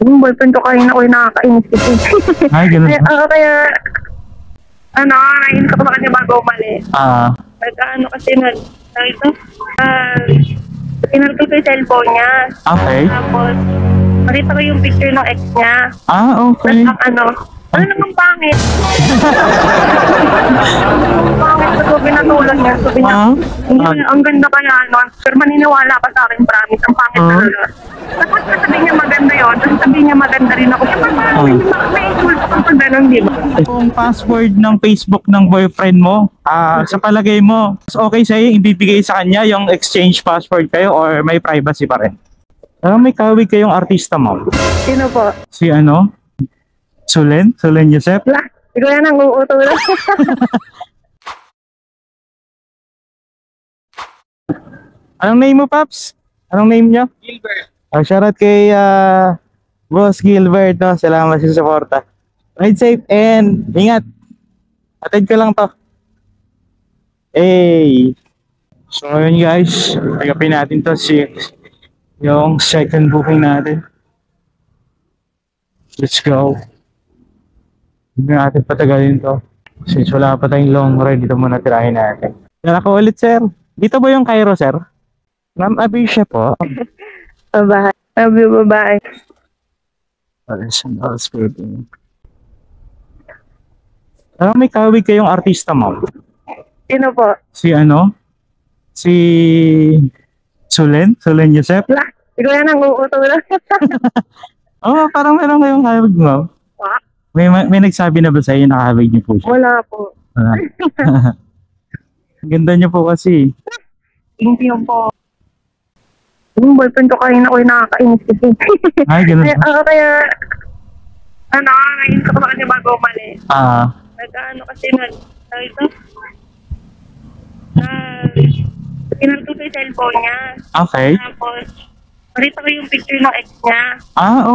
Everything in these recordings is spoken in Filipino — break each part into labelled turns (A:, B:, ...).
A: Yung boyfriend ko kanina ko yung nakakainis kasi.
B: Ay, ganun.
A: Kaya, nainis ako sa kanya bago umalis. Kasi ito, pinarito ko yung cellphone niya.
B: Okay.
A: Tapos, nakita ko yung picture ng ex niya.
B: Okay.
A: Tapos, ano namang pangit? Pangit na ito, pinatulan niya. Sabi niya, ang ganda kaya, pero maniniwala ka sa akin, promise, ang pangit talaga. Tapos sabi niya maganda yun, tapos sabi niya maganda rin ako. Siyempre parang may insulto kang pag ganun, di ba?
B: Kung password ng Facebook ng boyfriend mo, sa palagay mo, okay sa'yo ibibigay sa kanya yung exchange password kayo or may privacy pa rin? May kawig kayong artista mo?
A: Sino po?
B: Si ano? Sulen Joseph?
A: Wala, ikaw yan ang uutulan.
B: Anong name mo, Paps? Anong name niya?
C: Gilbert.
B: Shoutout kay Boss Gilbert, no? Salamat sa suporta. Ride safe and ingat. Attend ko lang to. Hey. So ngayon guys, tagapin natin to yung second booking natin. Let's go. Hindi natin patagalin to. Since wala pa tayong long ride, dito muna tirahin natin. Tara ko ulit, sir. Dito ba yung Cairo, sir? Ma'am Abisha po.
A: Babae. Sabi babae.
B: May kawig kayong artista mo?
A: Sino po?
B: Si ano? Si Sulen Joseph?
A: Wala, ikaw yan ang uutulan.
B: Parang meron kayong kawig mo. May nagsabi na ba sa'yo na kahawig niyo po siya?
A: Wala po.
B: Wala. Ganda niyo po kasi.
A: Hindi po. Yung boyfriend ko kanina ko yung nakakainis kasi.
B: Ay, ganun.
A: Kaya, nainis ako sa kanya bago umalis. Kasi ito, pinarito ko yung cellphone niya.
B: Okay.
A: Tapos, nakita ko yung picture ng ex niya.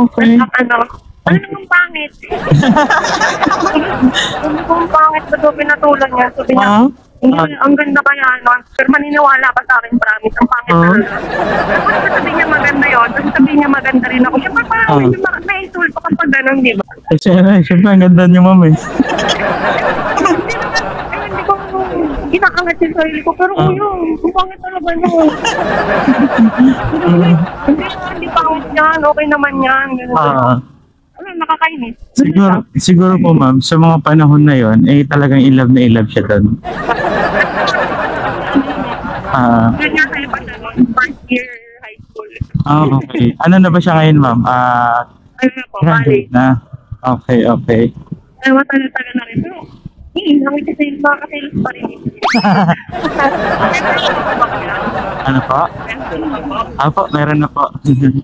B: Okay.
A: Tapos, ano namang pangit? Ano namang pangit na ito, pinatulan niya. Sabi niya, ang ganda kaya, pero maniniwala ka sa akin, promise, ang pangit talaga. Tapos sabi niya maganda yun, tapos sabi niya maganda rin ako. Siyempre parang may insulto kang pag ganun, di ba?
B: Siyempre, ang ganda niyo, ma'am eh.
A: Hindi ko inaangat yung sarili ko, pero ang pangit talaga nyo. Hindi pangit yan, okay naman yan. Nakakainis.
B: Siguro po, ma'am, sa mga panahon na yon, talagang in love na in love siya doon.
A: Yun nga sa'yo pa siya, first year high school.
B: Okay. Ano na ba siya ngayon, ma'am?
A: Ayun na po,
B: Graduate na. Okay.
A: Ay, matagal-tagal na rin. Pero, nakita sa yung mga kasilos pa rin.
B: Ano po? Meron na po.
A: Hindi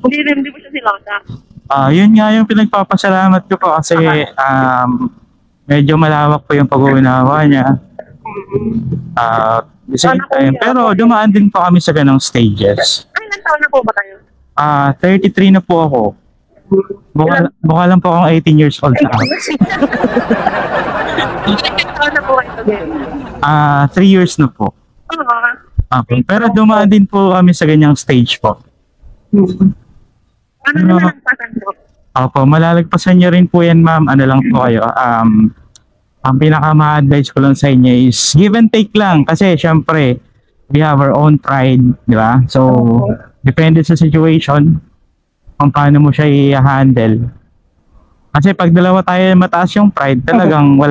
A: po siya silota.
B: Yun nga yung pinagpapasalamat ko po kasi medyo malawak po yung pag-uunawa niya. The same time, pero dumaan din po kami sa ganong stages.
A: Ay, ilang taon na po ba kayo?
B: 33 na po ako. Mukha lang po akong 18 years old na.
A: Ilang taon na po kayo again?
B: 3 years na po. Okay. Pero dumaan din po kami sa ganyang stage po.
A: Ano na malagpasan po?
B: Opo, malalagpasan nyo rin po yan, ma'am. Ano lang po kayo. Ang pinaka-ma-advise ko lang sa inyo is give and take lang. Kasi syempre, we have our own pride, di ba? So, depende sa situation kung paano mo siya i-handle. Kasi pag dalawa tayo mataas yung pride, talagang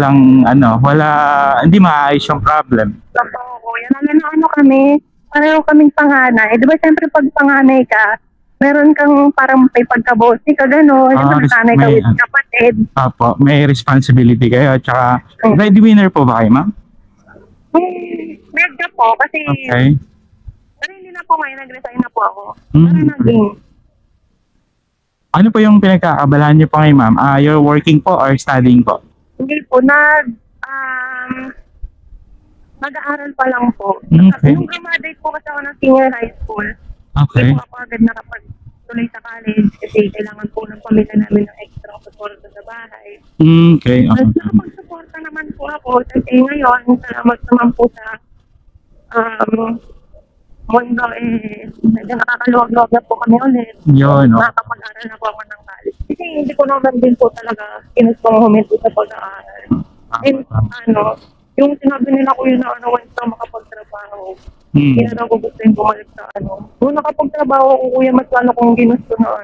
B: hindi maayos yung problem.
A: Opo, yan ano kami, pareho kaming panganay. Di ba siyempre pag panganay ka, meron kang parang may pagkabosi ka gano'n, nanay ka with kapatid.
B: Opo, may responsibility kayo. Tsaka, breadwinner po ba kayo, ma'am?
A: Medyo po, kasi pero hindi na po ngayon, nag-resign na po ako. Pero naging.
B: Ano po yung pinagkakabalahan niyo po ngayon, ma'am? You're working po or studying po?
A: Hindi po, nag-aaral pa lang po.
B: Okay.
A: Nung graduate po kasi ako ng senior high school,
B: Okay.
A: hindi po ako agad nakapag-tuloy sa college kasi kailangan po ng pamilya namin ng extra support sa bahay.
B: Okay.
A: Tapos nakapag-suporta naman po ako kasi ngayon, salamat naman po sa mundo medyo nakakaluwag-luwag na po kami ulit.
B: Yun.
A: Nakakapag-aral na po ako ng college. Kasi hindi ko naman din po talaga inustong huminto sa pag-aaral. And yung sinabi nila ko yun na once na makapagtrabaho, hindi na daw ko gusto yung bumalik sa Kung nakapagtrabaho ko, kuya, mas lalo kong ginusto na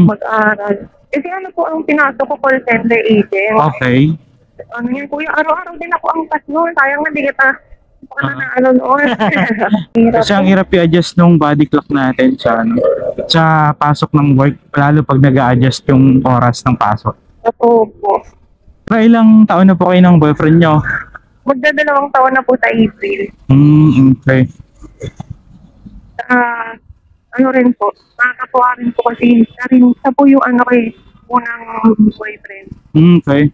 A: mag-aaral. Kasi po ang pinasok ko, call center agent.
B: Okay.
A: Yan, kuya, araw-araw din ako ang pass noon. Sayang na, di kita noon.
B: Kasi ang hirap i-adjust nung body clock natin sa pasok ng work, lalo pag nag-a-adjust yung oras ng pasok.
A: Opo po.
B: Pero ilang taon na po kayo ng boyfriend nyo?
A: Magdadalawang taon na po sa April.
B: Okay.
A: Rin po, nakakatuwa rin po kasi sa po yung unang boyfriend.
B: Okay.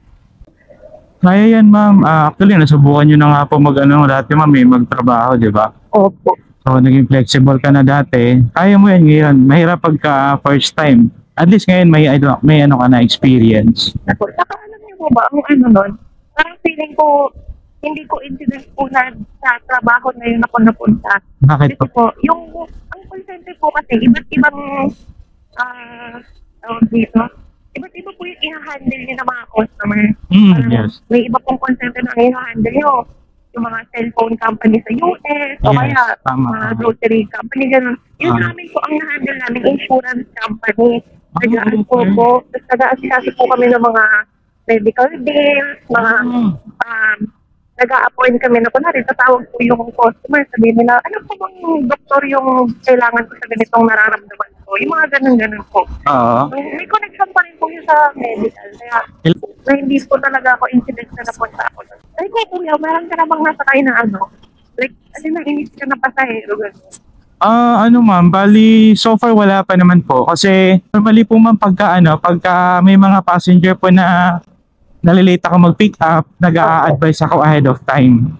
B: Kaya yan, ma'am. Actually, nasubukan nyo na nga po dati, ma'am, magtrabaho, di ba?
A: Opo.
B: So, naging flexible ka na dati. Kaya mo yan ngayon. Mahirap pagka first time. At least ngayon, may ka na experience.
A: Saka alam niyo po ba, ang nun, parang feeling ko, hindi ko incident po na sa trabaho na yun ako napunta.
B: Bakit
A: Kasi po, ang call center po kasi, iba't ibang, dito, iba't iba po yung i-handle niyo ng mga customer.
B: Yes.
A: May iba pong call center na i-handle niyo. Yung mga cellphone company sa US, o kaya mga grocery company, gano'n. Yun namin po ang na-handle namin, insurance company. Tagaan po. Tapos taga-asikaso po kami ng mga medical bills, mga nag-a-appoint kami na kunwari, tatawag po yung customer, sabihin nila, ano po bang doktor yung kailangan ko sa ganitong nararamdaman ko? Yung mga ganun-ganun po. May connection pa rin po yun sa medical. Kaya na hindi po talaga ako incident na napunta ako. Ay ko, kuya, meron ka na bang nasakay na like, nainis ka na pasahero, gano'n?
B: Ma'am, bali so far wala pa naman po kasi normally po ma'am pagka may mga passenger po na nalilate ako mag-pick up, nag-a-advise ako ahead of time.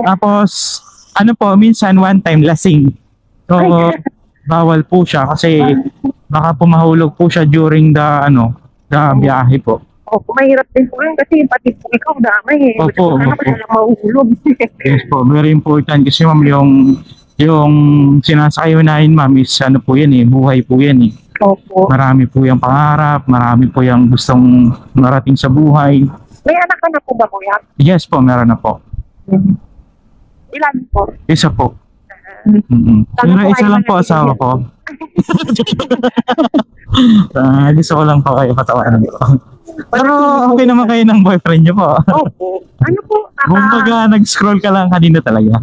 B: Tapos minsan one time lasing. So bawal po siya kasi baka po mahulog po siya during the biyahe po.
A: Opo, mahirap din po yun kasi pati po ikaw damay eh.
B: Opo.
A: Sana lang mahuhulog.
B: Yes po, very important kasi ma'am yung sinasakay nahin ma'am is po yan buhay po yan
A: Opo.
B: Marami po yung pangarap, marami po yung gustong marating sa buhay.
A: May anak ka na po ba, kuya?
B: Yes po, meron na po.
A: Ilan po?
B: Isa po. Pero isa lang po asawa ko. Gusto ko lang po kayo patawanan ko. Pero okay naman kayo ng boyfriend niyo po.
A: Opo. Ano po?
B: Kumbaga nag-scroll ka lang kanina talaga.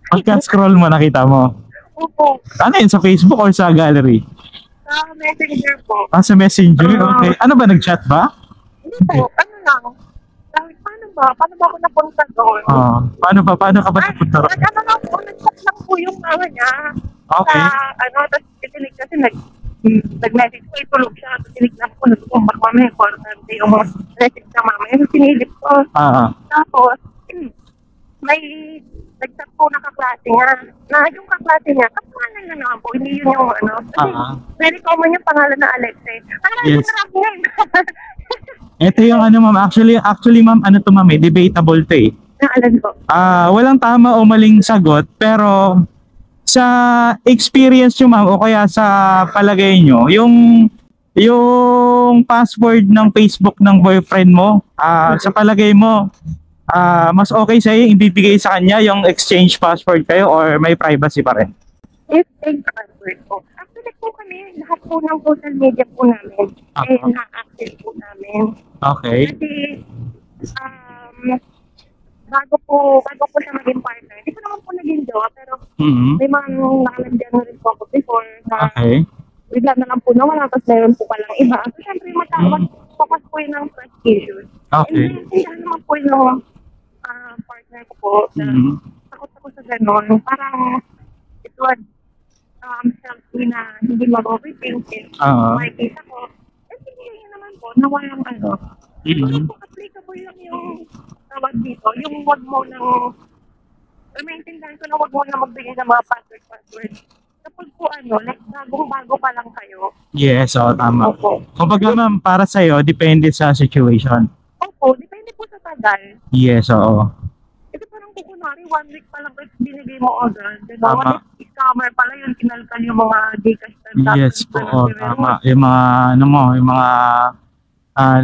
B: Pagka-scroll mo, nakita mo.
A: Opo.
B: Ano yun, sa Facebook or sa gallery?
A: Sa messenger po.
B: Sa messenger? Okay. Ano ba, nag-chat ba?
A: Hindi po. Ano lang? Paano ba ako napunta doon?
B: Paano ka ba napunta doon?
A: Lang po, nag-chat lang po yung mama niya.
B: Okay.
A: Tapos titinig kasi nag-message ko, itulog siya. Tapos tinig lang po, nagkumbak kami, importante yung message sa mama. Yung sinilip ko. Tapos, may nag-chat po na kaklase niya. Na yung kaklase niya, kapangalan na naman po, hindi yun yung Kasi, very common yung pangalan na Alexei.
B: Yes.
A: Marami yan.
B: Ito yung ma'am, actually ma'am, to ma'am debatable to
A: Naalan po.
B: Walang tama o maling sagot, pero sa experience nyo ma'am, o kaya sa palagay nyo, yung password ng Facebook ng boyfriend mo, sa palagay mo, mas okay sa'yo ibibigay sa kanya yung exchange password kayo or may privacy pa rin?
A: Exchange password po. Actually po kami, lahat po ng social media po namin, na-access po namin.
B: Okay.
A: Kasi, bago po siya maging partner, hindi ko naman po naging jowa, pero may mga nakalandian na rin po ako before na bigla na lang po nawala, tapos meron po palang iba. So, syempre, focus po yun ng trust issues.
B: Okay.
A: And then, naman po yung partner ko po, na takot ako sa gano'n. Parang, it would help me na hindi mag-overthink. Makikita ko, sige yun naman po, na walang Siguro po applicable lang yung tawag dito, yung wag mo nang maintindihan ko na wag mo na magbigay ng mga password. Kapag po like bagong-bago pa lang kayo.
B: Yes, tama.
A: Opo.
B: Kumbaga ma'am, para sa'yo, depende sa situation.
A: Opo, depende po sa tagal.
B: Yes, oo.
A: Kasi parang kunwari, 1 week pa lang kasi binigay mo agad. Diba?
B: Tama.
A: Scammer pala yun, kinalkal yung mga Gcash
B: Yes po, tama. Yung mga, ano mo, yung mga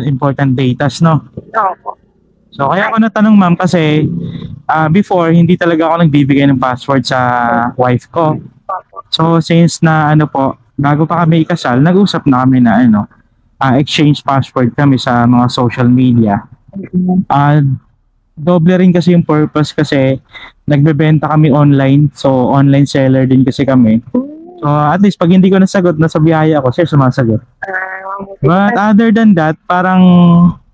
B: important datas, no?
A: Opo.
B: So, kaya ako natanong, ma'am, kasi before, hindi talaga ako nagbibigay ng password sa wife ko.
A: Opo.
B: So, since na, ano po, bago pa kami ikasal, nag-usap na kami na, ano, exchange password kami sa mga social media. Doble rin kasi yung purpose kasi nagbebenta kami online. So, online seller din kasi kami. So, at least pag hindi ko nasagot, nasa biyaya ako, siya sumasagot. But other than that, parang,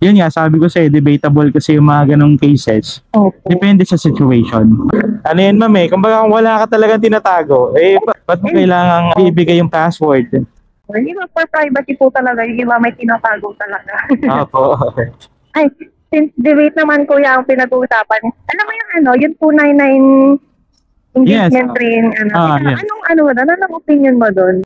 B: yun nga, sabi ko sa'yo, debatable kasi yung mga ganong cases. Depende sa situation. Ano yan, ma'am, kumbaga kung wala ka talagang tinatago, ba't mo kailangang ibigay yung password?
A: Yung iba for privacy po talaga, yung iba may tinatago talaga.
B: Opo.
A: Ay, since debate naman kuya ang pinag-uusapan, alam mo yung ano, yung 299 engagement
B: Yes.
A: ring, ano,
B: Yes.
A: anong opinion mo doon?